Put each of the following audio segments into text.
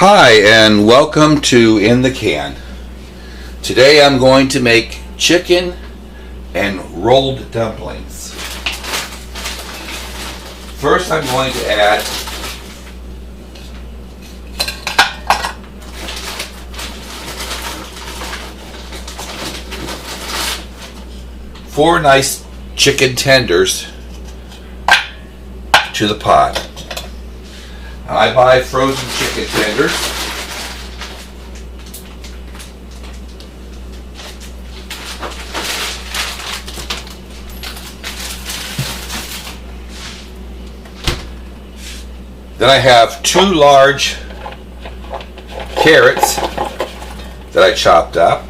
Hi, and welcome to In the Can. Today I'm going to make chicken and rolled dumplings. First I'm going to add four nice chicken tenders to the pot. I buy frozen chicken tenders. Then I have two large carrots that I chopped up.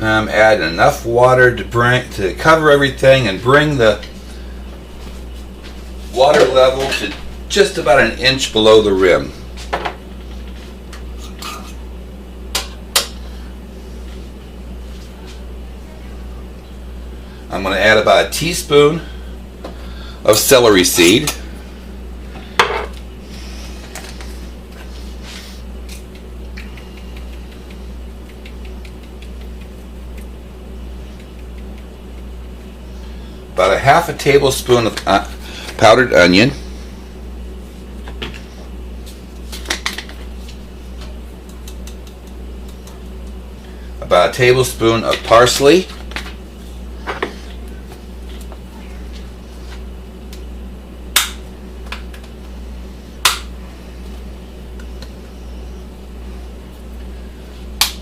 I'm adding enough water to cover everything and bring the water level to just about an inch below the rim. I'm going to add about a teaspoon of celery seed. About a half a tablespoon of powdered onion, about a tablespoon of parsley,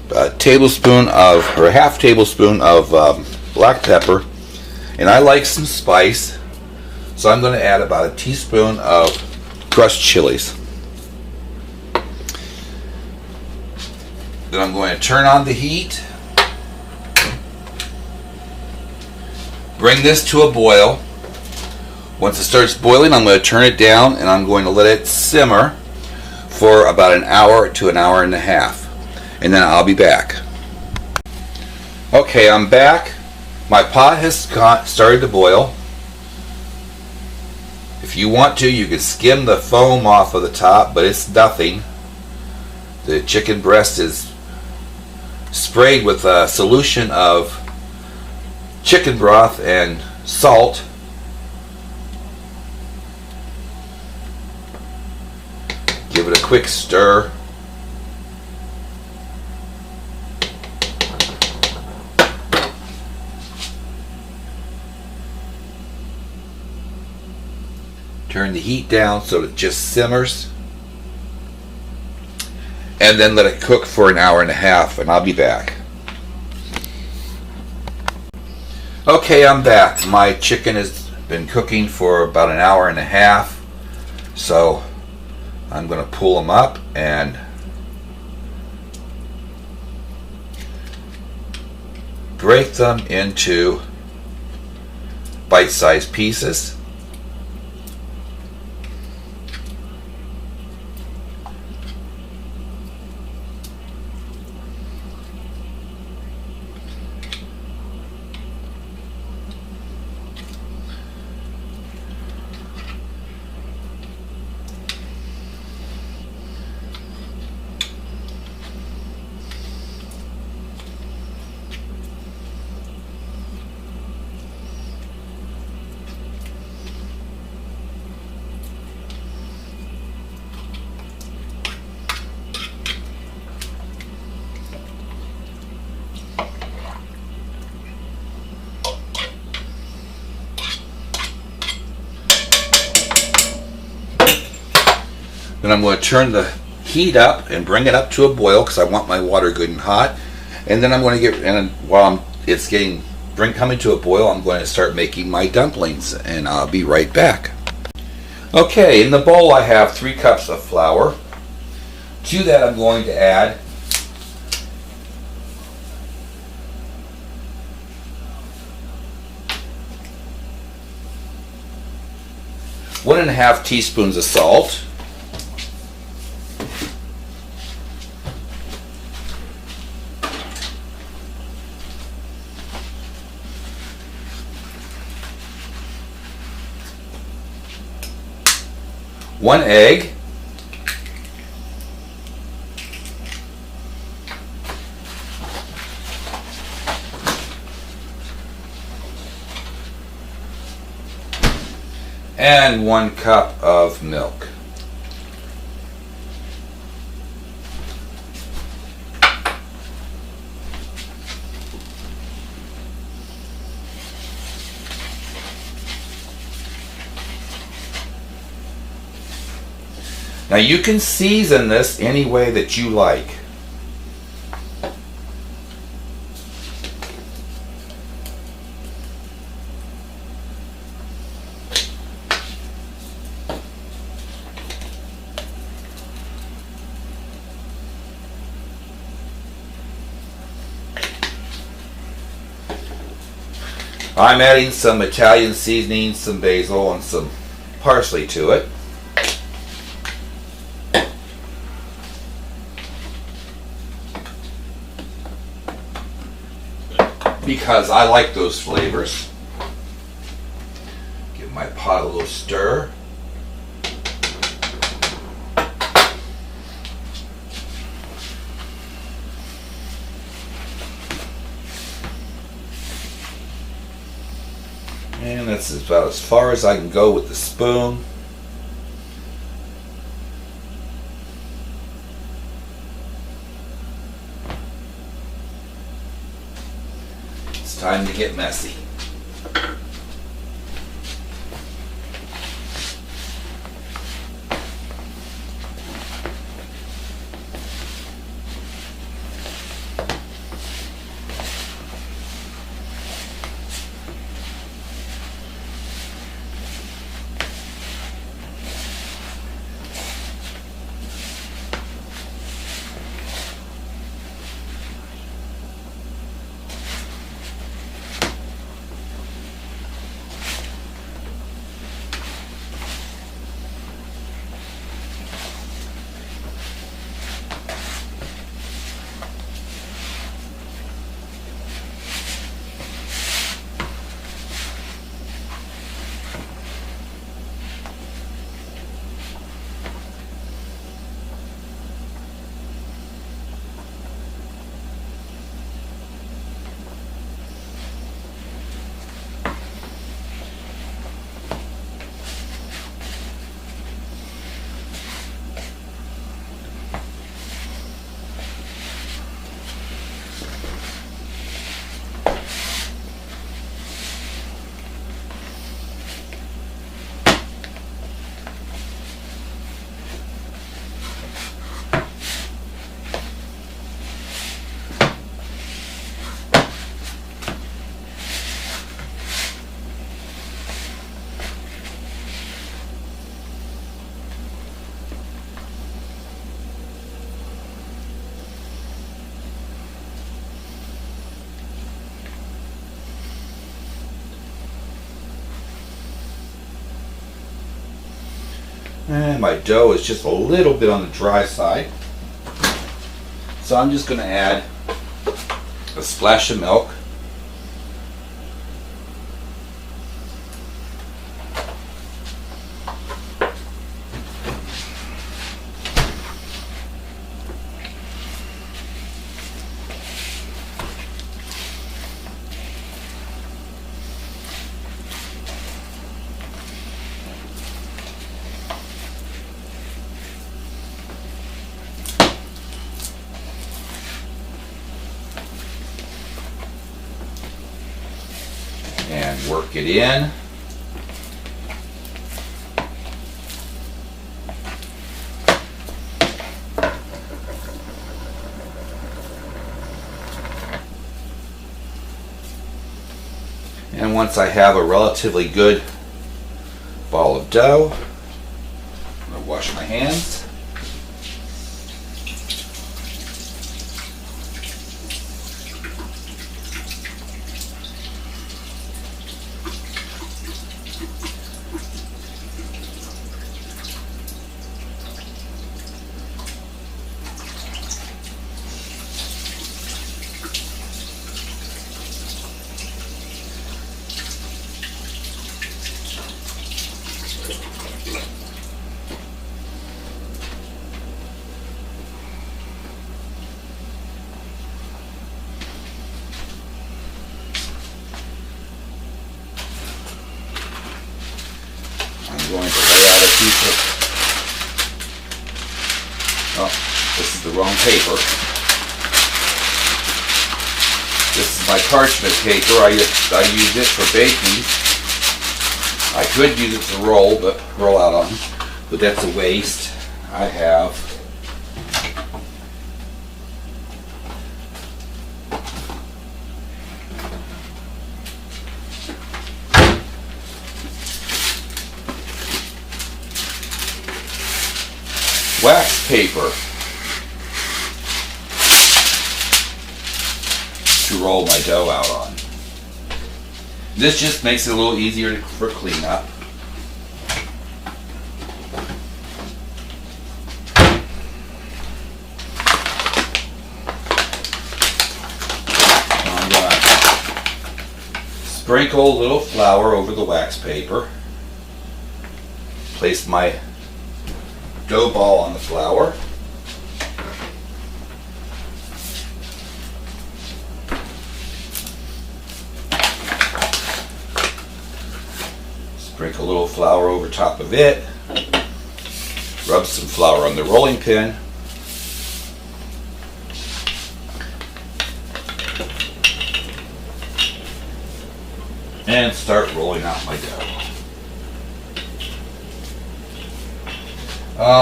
about a tablespoon of, or a half tablespoon of black pepper. And I like some spice, so I'm going to add about a teaspoon of crushed chilies. Then I'm going to turn on the heat, bring this to a boil. Once it starts boiling, I'm going to turn it down and I'm going to let it simmer for about an hour to an hour and a half. And then I'll be back. Okay, I'm back. My pot has started to boil. If you want to, you can skim the foam off of the top, but it's nothing. The chicken breast is sprayed with a solution of chicken broth and salt. Give it a quick stir. Turn the heat down so it just simmers. And then let it cook for an hour and a half, and I'll be back. Okay, I'm back. My chicken has been cooking for about an hour and a half. So I'm going to pull them up and break them into bite-sized pieces. Then I'm going to turn the heat up and bring it up to a boil because I want my water good and hot. And then I'm going to get, and while it's coming to a boil, I'm going to start making my dumplings, and I'll be right back. Okay, in the bowl I have 3 cups of flour. To that I'm going to add 1½ teaspoons of salt, one egg, and 1 cup of milk. Now you can season this any way that you like. I'm adding some Italian seasoning, some basil, and some parsley to it. Because I like those flavors. Give my pot a little stir. And that's about as far as I can go with the spoon. It's time to get messy. And my dough is just a little bit on the dry side. So I'm just going to add a splash of milk. And work it in. once I have a relatively good ball of dough, I'm going to wash my hands. I'm going to lay out a piece of, oh, this is the wrong paper. This is my parchment paper. I use it for baking. I could use it to roll out on, but that's a waste. I have wax paper to roll my dough out on. This just makes it a little easier for cleanup. I'm going to sprinkle a little flour over the wax paper. Place my dough ball on the flour. Sprinkle a little flour over top of it. Rub some flour on the rolling pin. And start rolling out my dough.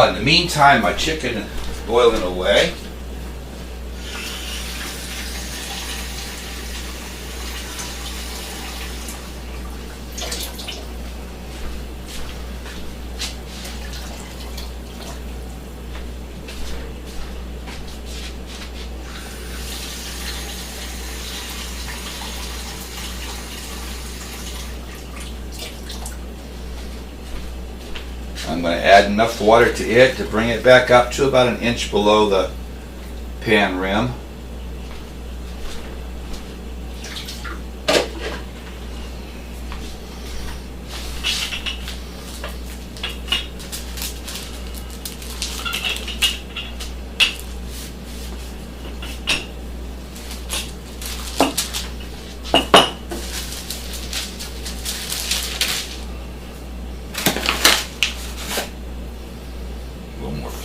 In the meantime, my chicken is boiling away. I'm going to add enough water to it to bring it back up to about an inch below the pan rim.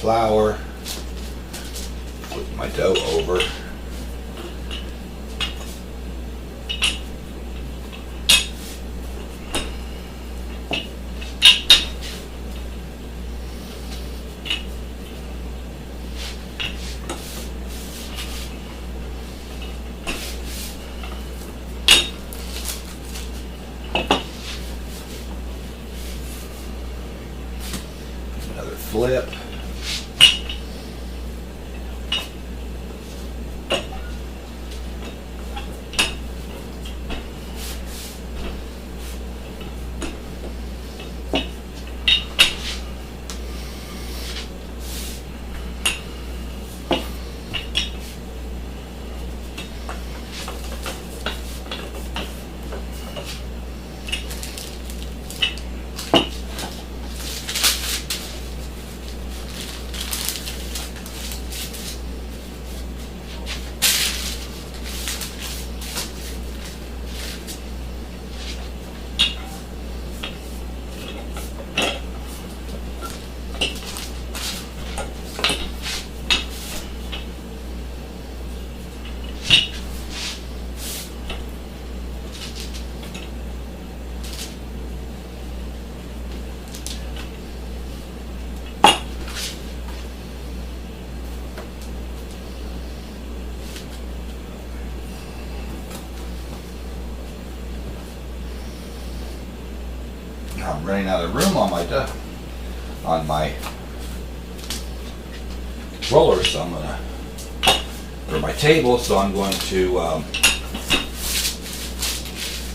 Flour, flip my dough over, another flip. I'm running out of room on my roller, so I'm gonna, or my table, so I'm going to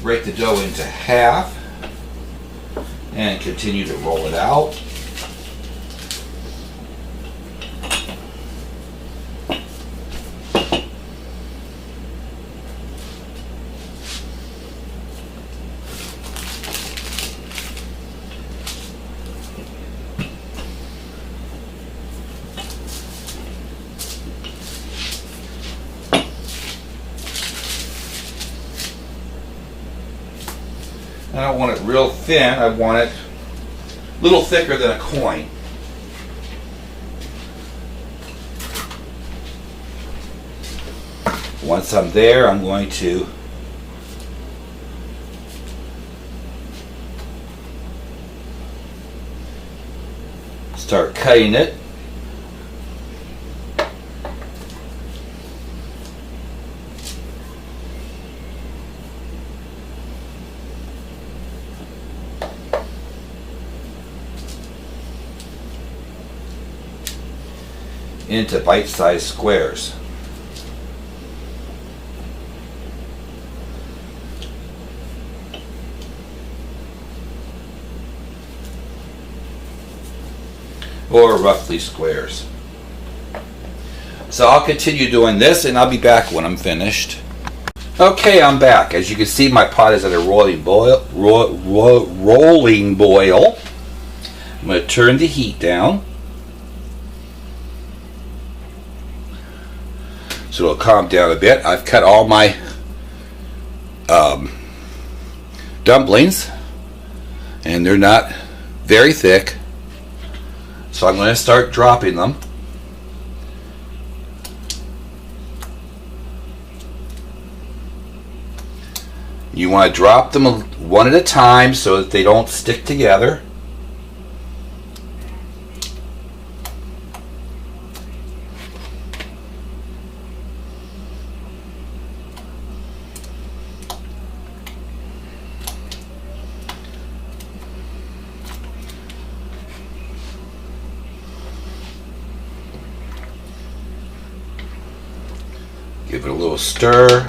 break the dough into half and continue to roll it out. I don't want it real thin, I want it a little thicker than a coin. Once I'm there, I'm going to start cutting it. Into bite-sized squares. Or roughly squares. So I'll continue doing this and I'll be back when I'm finished. Okay, I'm back. As you can see, my pot is at a rolling boil. Rolling boil. I'm going to turn the heat down so it'll calm down a bit. I've cut all my dumplings, and they're not very thick, so I'm going to start dropping them. You want to drop them one at a time so that they don't stick together. Give it a little stir.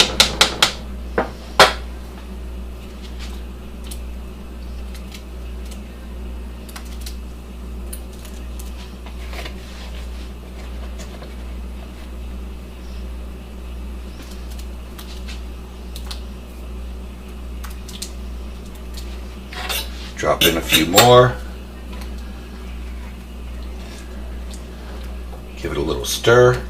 Drop in a few more. Give it a little stir.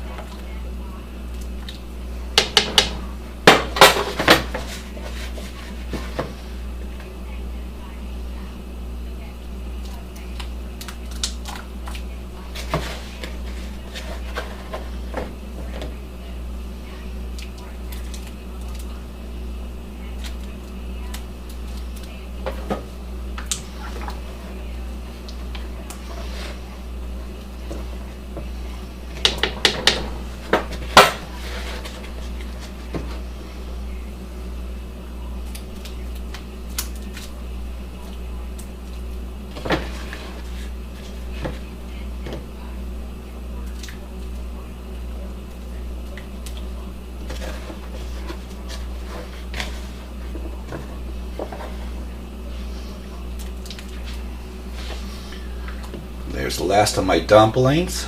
There's the last of my dumplings.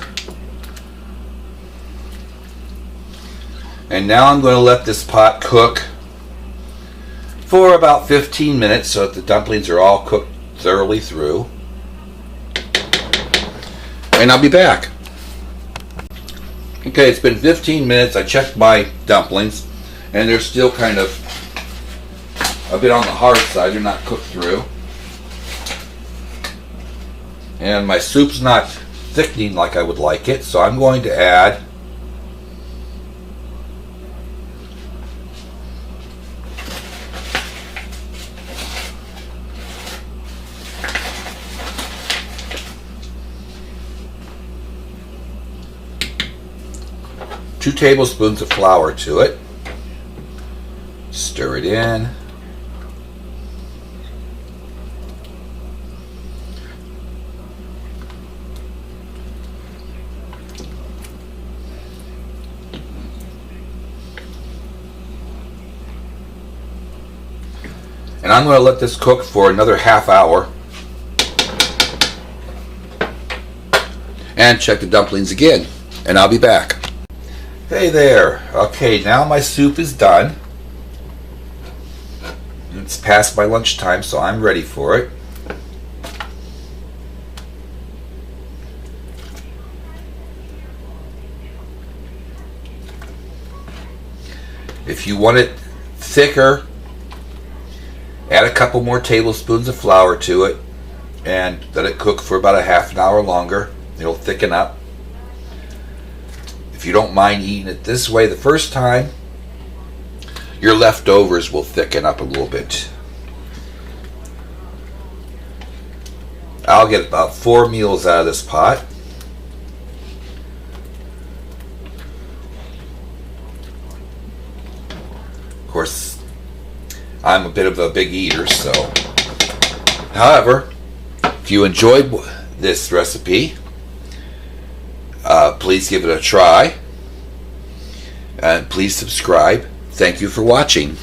And now I'm going to let this pot cook for about 15 minutes so that the dumplings are all cooked thoroughly through. And I'll be back. Okay, it's been 15 minutes. I checked my dumplings and they're still kind of a bit on the hard side. They're not cooked through. And my soup's not thickening like I would like it, so I'm going to add two tablespoons of flour to it. Stir it in. And I'm going to let this cook for another half hour. And check the dumplings again. And I'll be back. Hey there. Okay, now my soup is done. It's past my lunchtime, so I'm ready for it. If you want it thicker, add a couple more tablespoons of flour to it and let it cook for about a half an hour longer. It'll thicken up. If you don't mind eating it this way the first time, your leftovers will thicken up a little bit. I'll get about 4 meals out of this pot. Of course, I'm a bit of a big eater, so. However, if you enjoyed this recipe, please give it a try. And please subscribe. Thank you for watching.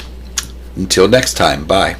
Until next time, bye.